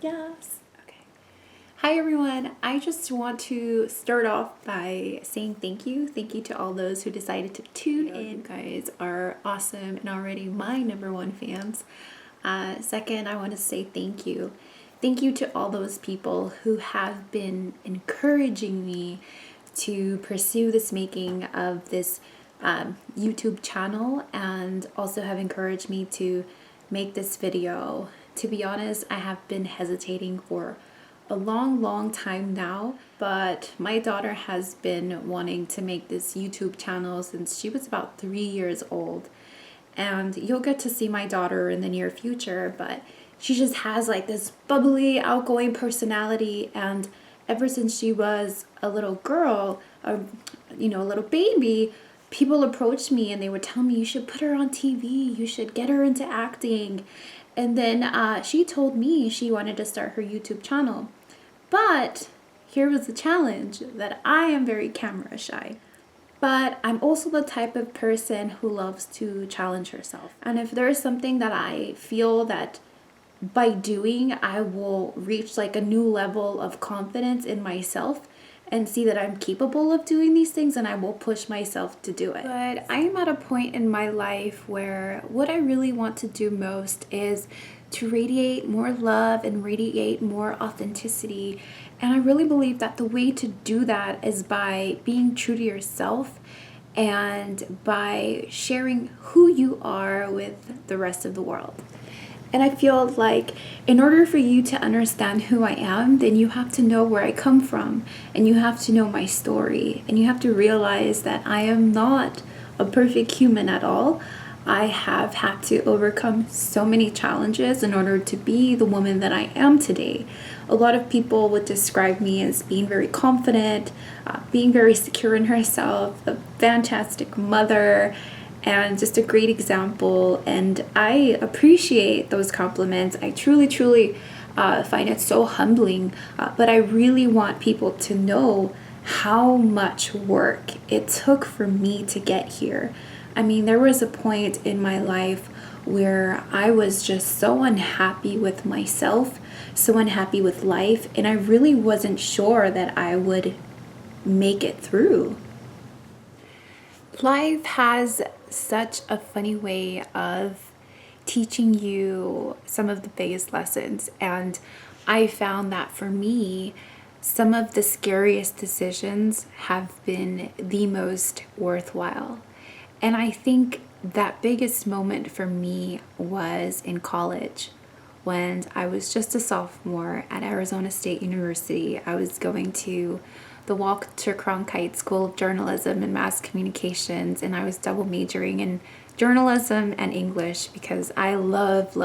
Yes. Okay. Hi everyone. I just want to start off by saying thank you. Thank you to all those who decided to tune in. You guys are awesome and already my #1 fans. Second, I want to say thank you. Thank you to all those people who have been encouraging me to pursue this making of this YouTube channel and also have encouraged me to make this video. To be honest, I have been hesitating for a long time now, but my daughter has been wanting to make this YouTube channel since she was about 3 years old. And you'll get to see my daughter in the near future, but she just has like this bubbly, outgoing personality. And ever since she was a little girl, a little baby, people approached me and they would tell me, you should put her on TV, you should get her into acting. And then she told me she wanted to start her YouTube channel. But here was the challenge, that I am very camera shy. But I'm also the type of person who loves to challenge herself. And if there is something that I feel that by doing, I will reach like a new level of confidence in myself and see that I'm capable of doing these things, and I will push myself to do it. But I am at a point in my life where what I really want to do most is to radiate more love and radiate more authenticity. And I really believe that the way to do that is by being true to yourself and by sharing who you are with the rest of the world. And I feel like in order for you to understand who I am, then you have to know where I come from, and you have to know my story, and you have to realize that I am not a perfect human at all. I have had to overcome so many challenges in order to be the woman that I am today. A lot of people would describe me as being very confident, being very secure in herself, a fantastic mother, and just a great example. And I appreciate those compliments. I truly find it so humbling. But I really want people to know how much work it took for me to get here. I mean, there was a point in my life where I was just so unhappy with myself, so unhappy with life, and I really wasn't sure that I would make it through. Life has such a funny way of teaching you some of the biggest lessons, and I found that for me, some of the scariest decisions have been the most worthwhile. And I think that biggest moment for me was in college when I was just a sophomore at Arizona State University. I was going to the Walter Cronkite School of Journalism and Mass Communications, and I was double majoring in journalism and English because I love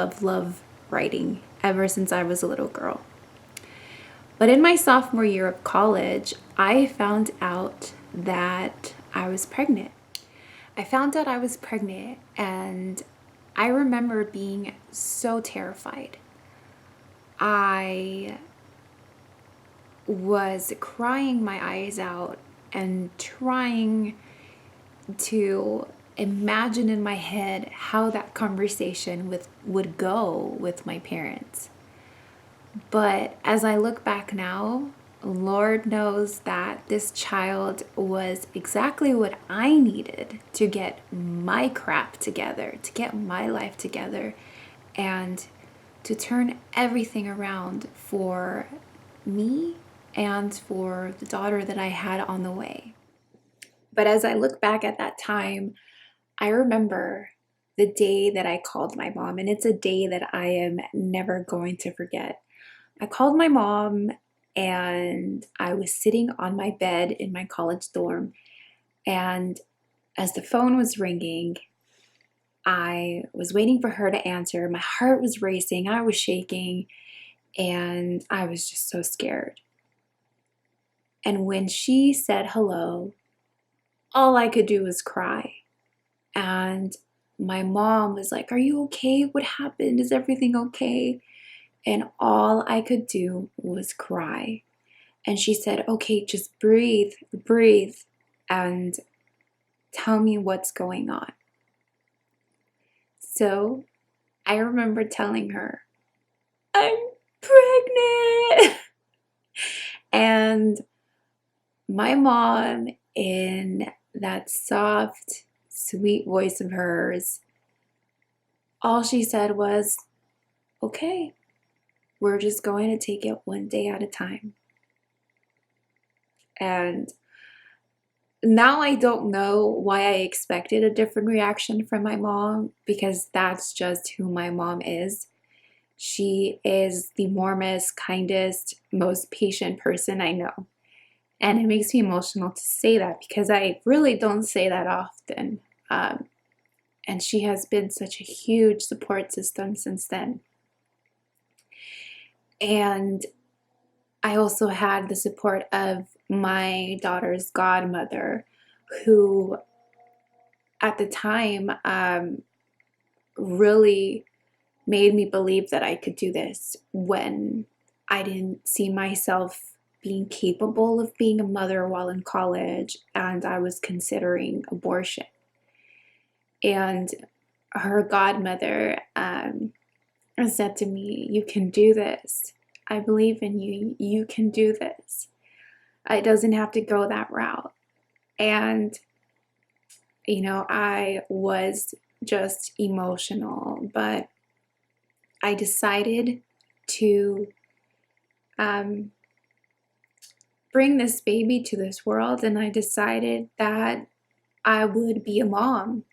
writing ever since I was a little girl. But in my sophomore year of college, I found out that I was pregnant. And I remember being so terrified. I was crying my eyes out and trying to imagine in my head how that conversation would go with my parents. But as I look back now, Lord knows that this child was exactly what I needed to get my crap together, to get my life together, and to turn everything around for me and for the daughter that I had on the way. But as I look back at that time, I remember the day that I called my mom, and it's a day that I am never going to forget. I called my mom and I was sitting on my bed in my college dorm, and as the phone was ringing, I was waiting for her to answer. My heart was racing, I was shaking, and I was just so scared. And when she said hello, all I could do was cry. And my mom was like, "Are you okay? What happened? Is everything okay?" And all I could do was cry. And she said, "Okay, just breathe, and tell me what's going on." So I remember telling her, "I'm pregnant. And my mom, in that soft, sweet voice of hers, all she said was, okay, we're just going to take it one day at a time. And now I don't know why I expected a different reaction from my mom, because that's just who my mom is. She is the warmest, kindest, most patient person I know. And it makes me emotional to say that because I really don't say that often. And she has been such a huge support system since then. And I also had the support of my daughter's godmother, who at the time really made me believe that I could do this when I didn't see myself being capable of being a mother while in college and I was considering abortion. And her godmother said to me, you can do this. I believe in you. You can do this. It doesn't have to go that route. And, you know, I was just emotional, but I decided to bring this baby to this world, and I decided that I would be a mom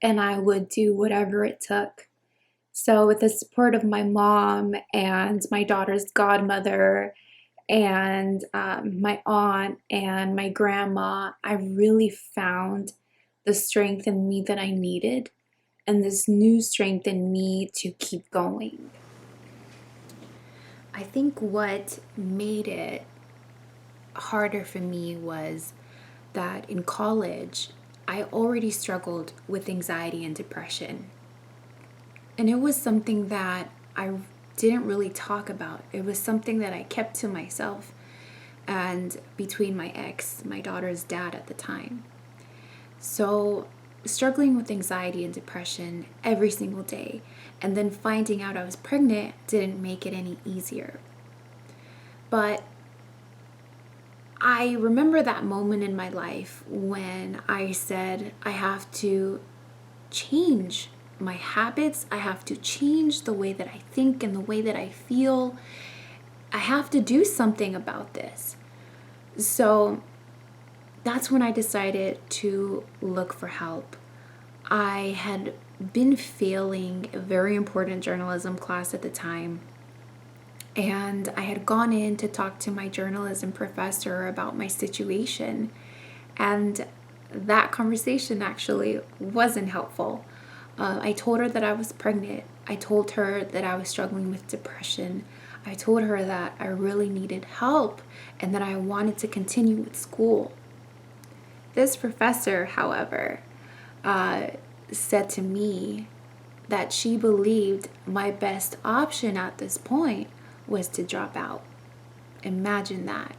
and I would do whatever it took. So, with the support of my mom and my daughter's godmother and my aunt and my grandma, I really found the strength in me that I needed and this new strength in me to keep going. I think what made it harder for me was that in college, I already struggled with anxiety and depression. And it was something that I didn't really talk about. It was something that I kept to myself and between my ex, my daughter's dad at the time. So, struggling with anxiety and depression every single day, and then finding out I was pregnant didn't make it any easier. But I remember that moment in my life when I said, I have to change my habits. I have to change the way that I think and the way that I feel. I have to do something about this. So that's when I decided to look for help. I had been failing a very important journalism class at the time. And I had gone in to talk to my journalism professor about my situation. And that conversation actually wasn't helpful. I told her that I was pregnant. I told her that I was struggling with depression. I told her that I really needed help and that I wanted to continue with school. This professor, however, said to me that she believed my best option at this point was to drop out. Imagine that.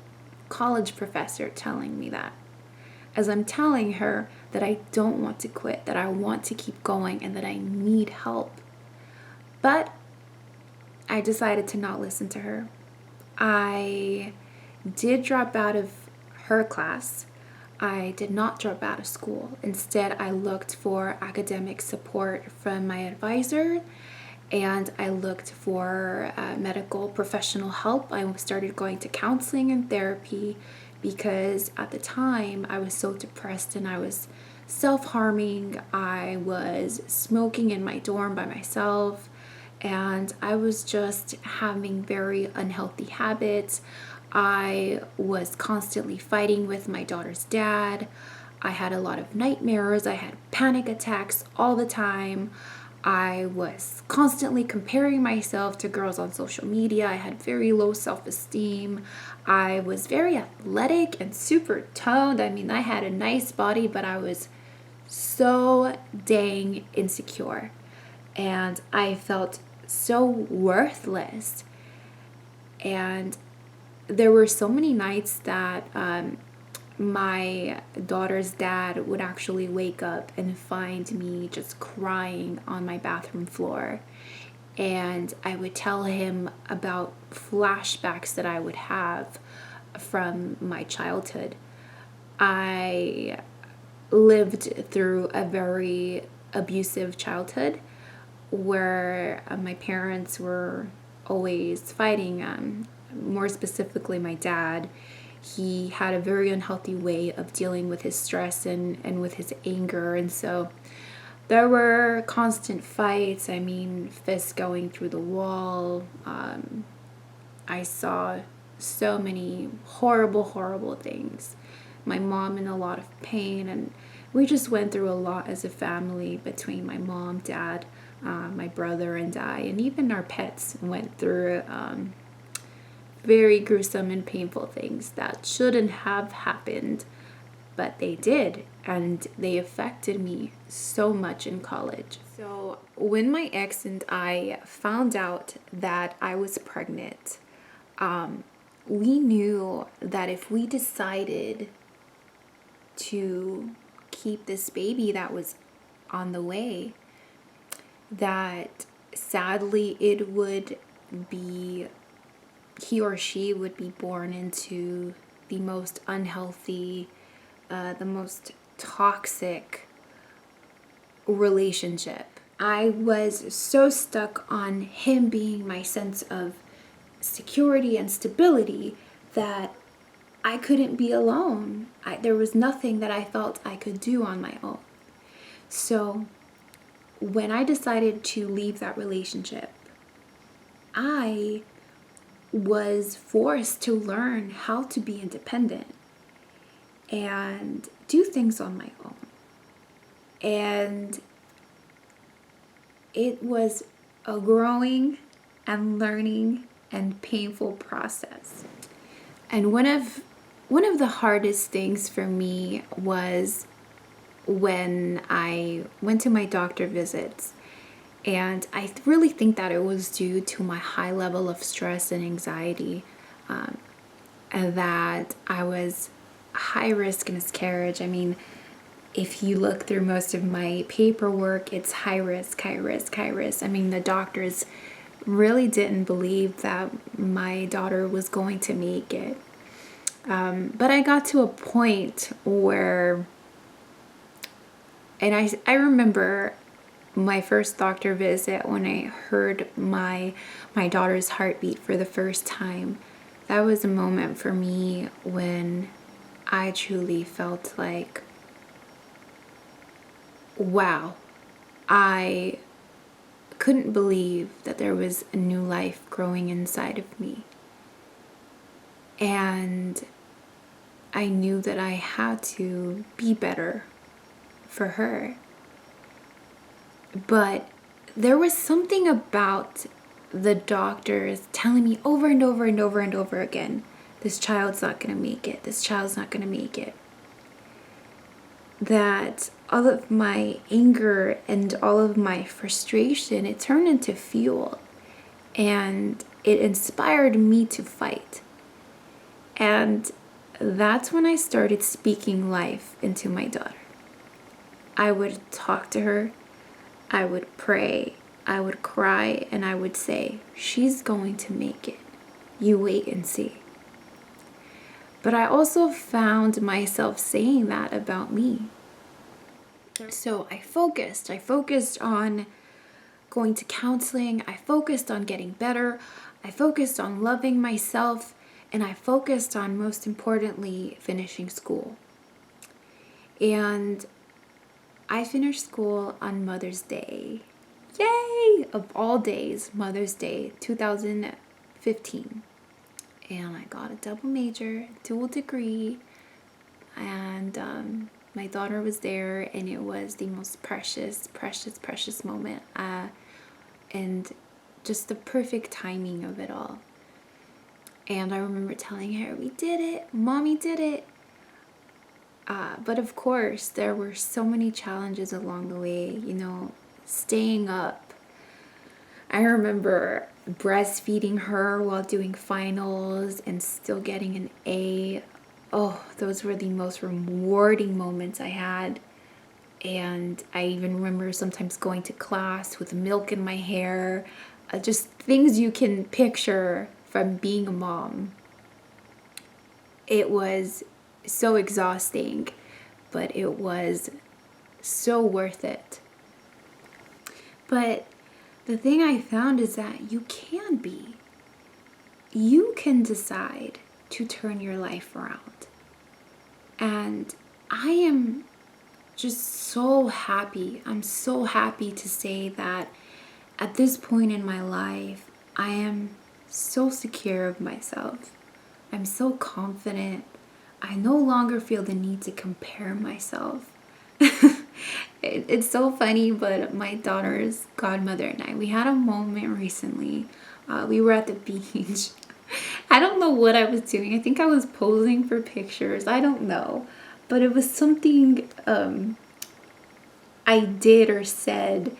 College professor telling me that. As I'm telling her that I don't want to quit, that I want to keep going, and that I need help. But I decided to not listen to her. I did drop out of her class. I did not drop out of school. Instead, I looked for academic support from my advisor, and I looked for medical professional help. I started going to counseling and therapy because at the time I was so depressed and I was self-harming. I was smoking in my dorm by myself, and I was just having very unhealthy habits. I was constantly fighting with my daughter's dad. I had a lot of nightmares. I had panic attacks all the time. I was constantly comparing myself to girls on social media. I had very low self-esteem. I was very athletic and super toned. I mean, I had a nice body, but I was so dang insecure. And I felt so worthless. And there were so many nights that my daughter's dad would actually wake up and find me just crying on my bathroom floor. and I would tell him about flashbacks that I would have from my childhood. I lived through a very abusive childhood where my parents were always fighting. More specifically, my dad. He had a very unhealthy way of dealing with his stress and with his anger. And so there were constant fights. I mean, fists going through the wall. I saw so many horrible, horrible things. My mom in a lot of pain, and we just went through a lot as a family between my mom, dad, my brother, and I, and even our pets went through very gruesome and painful things that shouldn't have happened, but they did, and they affected me so much in college. So when my ex and I found out that I was pregnant, we knew that if we decided to keep this baby that was on the way, that sadly it would be, he or she would be born into the most unhealthy, the most toxic relationship. I was so stuck on him being my sense of security and stability that I couldn't be alone. There was nothing that I felt I could do on my own. So when I decided to leave that relationship, I was forced to learn how to be independent and do things on my own. And it was a growing and learning and painful process. And one of the hardest things for me was when I went to my doctor visits. And I really think that it was due to my high level of stress and anxiety, and that I was high risk miscarriage. I mean, if you look through most of my paperwork, it's high risk, high risk, high risk. I mean, the doctors really didn't believe that my daughter was going to make it. But I got to a point where, and I remember my first doctor visit when I heard my daughter's heartbeat for the first time. That was a moment for me when I truly felt like, wow, I couldn't believe that there was a new life growing inside of me. And I knew that I had to be better for her. But there was something about the doctors telling me over and over and over and over again, this child's not going to make it. This child's not going to make it. That all of my anger and all of my frustration, it turned into fuel. And it inspired me to fight. And that's when I started speaking life into my daughter. I would talk to her. I would pray, I would cry, and I would say, she's going to make it. You wait and see. But I also found myself saying that about me. So I focused on going to counseling. I focused on getting better. I focused on loving myself. And I focused on, most importantly, finishing school. And I finished school on Mother's Day. Yay! Of all days, Mother's Day, 2015. And I got a double major, dual degree, and my daughter was there, and it was the most precious, precious, precious moment. And just the perfect timing of it all. And I remember telling her, we did it, Mommy did it. But of course, there were so many challenges along the way, staying up. I remember breastfeeding her while doing finals and still getting an A. Oh, those were the most rewarding moments I had. And I even remember sometimes going to class with milk in my hair. just things you can picture from being a mom. It was so exhausting, but it was so worth it. But the thing I found is that you can decide to turn your life around. And I am just so happy. I'm so happy to say that at this point in my life, I am so secure of myself. I'm so confident. I no longer feel the need to compare myself. It's so funny, but my daughter's godmother and I, we had a moment recently. We were at the beach. I don't know what I was doing. I think I was posing for pictures. I don't know. But it was something I did or said.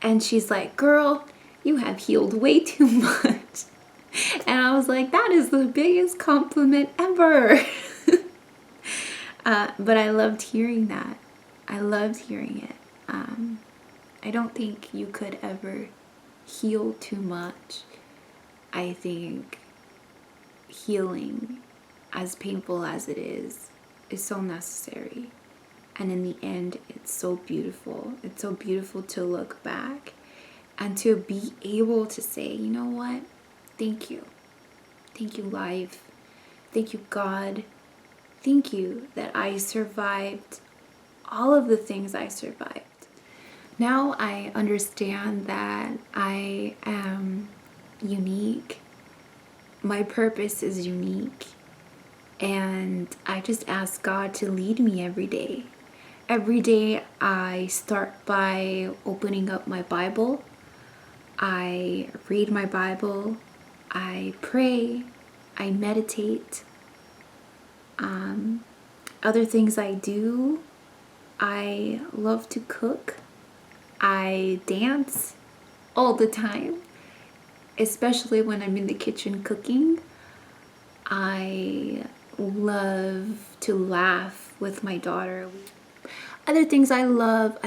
And she's like, girl, you have healed way too much. And I was like, that is the biggest compliment ever. But I loved hearing that. I loved hearing it. I don't think you could ever heal too much. I think healing, as painful as it is so necessary. And in the end, it's so beautiful. It's so beautiful to look back and to be able to say, you know what? Thank you. Thank you, life. Thank you, God. Thank you that I survived all of the things I survived. Now I understand that I am unique. My purpose is unique. And I just ask God to lead me every day. Every day I start by opening up my Bible. I read my Bible. I pray. I meditate. Other things I do, I love to cook. I dance all the time, especially when I'm in the kitchen cooking. I love to laugh with my daughter. Other things I love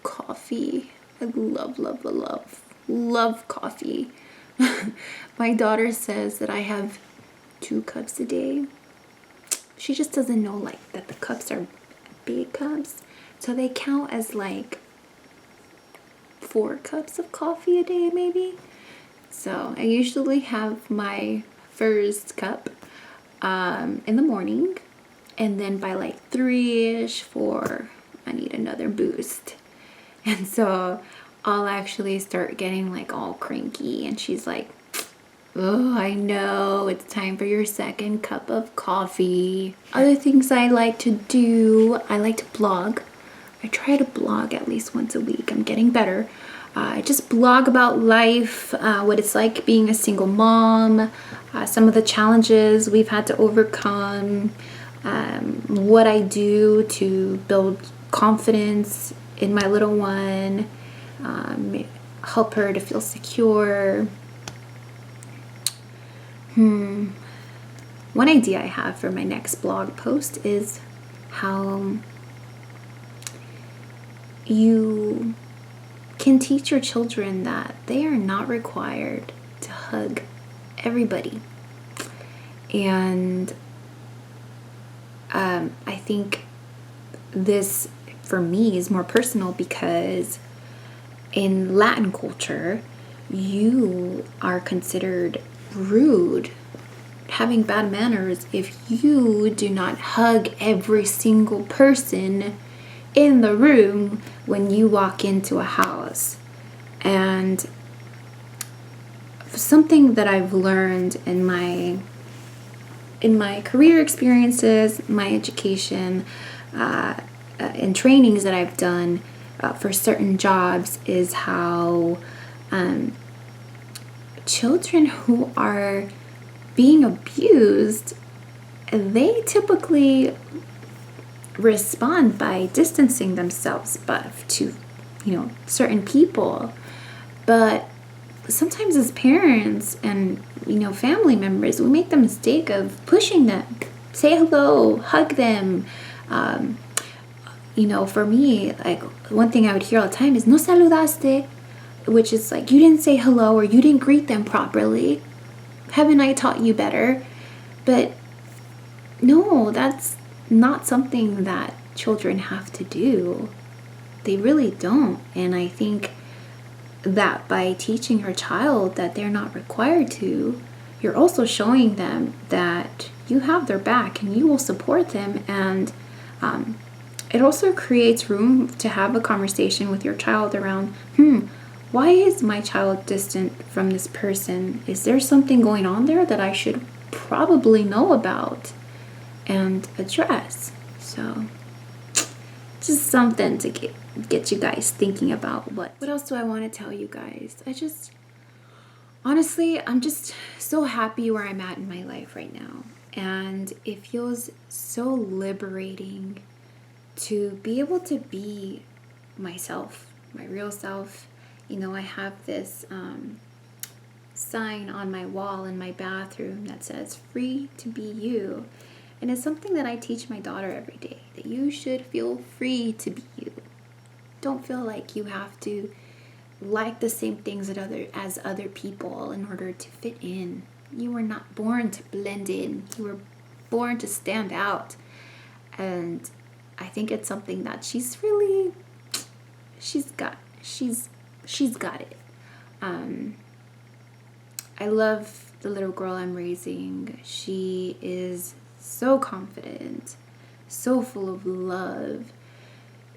coffee. I love coffee. My daughter says that I have 2 cups a day. She just doesn't know like that the cups are big cups. So they count as like 4 cups of coffee a day maybe. So I usually have my first cup in the morning, and then by like 3ish, 4, I need another boost. And so I'll actually start getting like all cranky, and she's like, oh, I know, it's time for your second cup of coffee. Other things I like to do, I like to blog. I try to blog at least once a week. I'm getting better. I just blog about life, what it's like being a single mom, some of the challenges we've had to overcome, what I do to build confidence in my little one, help her to feel secure. One idea I have for my next blog post is how you can teach your children that they are not required to hug everybody. And I think this, for me, is more personal because in Latin culture, you are considered rude, having bad manners, if you do not hug every single person in the room when you walk into a house. And something that I've learned in my career experiences, my education, and trainings that I've done for certain jobs is how children who are being abused, they typically respond by distancing themselves to certain people. But sometimes as parents and family members, we make the mistake of pushing them. Say hello, hug them. For me, like one thing I would hear all the time is no saludaste. which is like, you didn't say hello or you didn't greet them properly. Haven't I taught you better? But no, that's not something that children have to do. They really don't. And I think that by teaching your child that they're not required to, you're also showing them that you have their back and you will support them. And it also creates room to have a conversation with your child around, why is my child distant from this person? Is there something going on there that I should probably know about and address? So just something to get you guys thinking about. What else do I want to tell you guys? Honestly, I'm just so happy where I'm at in my life right now. And it feels so liberating to be able to be myself, my real self. I have this sign on my wall in my bathroom that says "free to be you." And it's something that I teach my daughter every day, that you should feel free to be you. Don't feel like you have to like the same things as other people in order to fit in. You were not born to blend in. You were born to stand out. And I think it's something that she's got it. I love the little girl I'm raising. She is so confident, so full of love.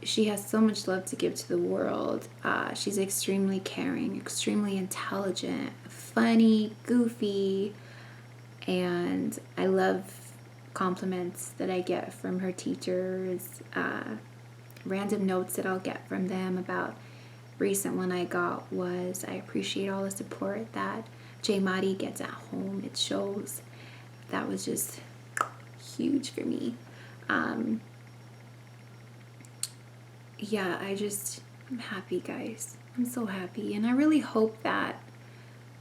She has so much love to give to the world. She's extremely caring, extremely intelligent, funny, goofy, and I love compliments that I get from her teachers, random notes that I'll get from them. About recent one I got was, I appreciate all the support that J Madi gets at home. It shows. That was just huge for me. I'm happy, guys. I'm so happy. And I really hope that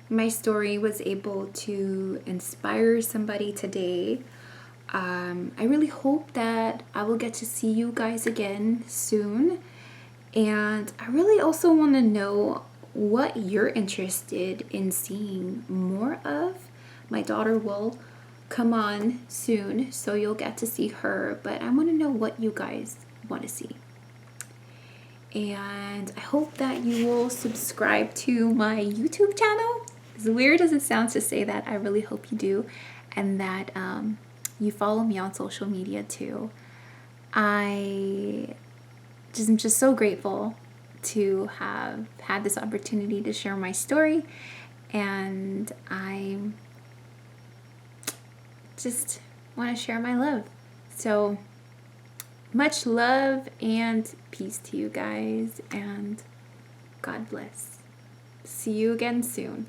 my story was able to inspire somebody today. I really hope that I will get to see you guys again soon. And I really also want to know what you're interested in seeing more of. My daughter will come on soon, so you'll get to see her. But I want to know what you guys want to see. And I hope that you will subscribe to my YouTube channel. As weird as it sounds to say that, I really hope you do. And that you follow me on social media too. I'm just so grateful to have had this opportunity to share my story. And I just want to share my love. So much love and peace to you guys, and God bless. See you again soon.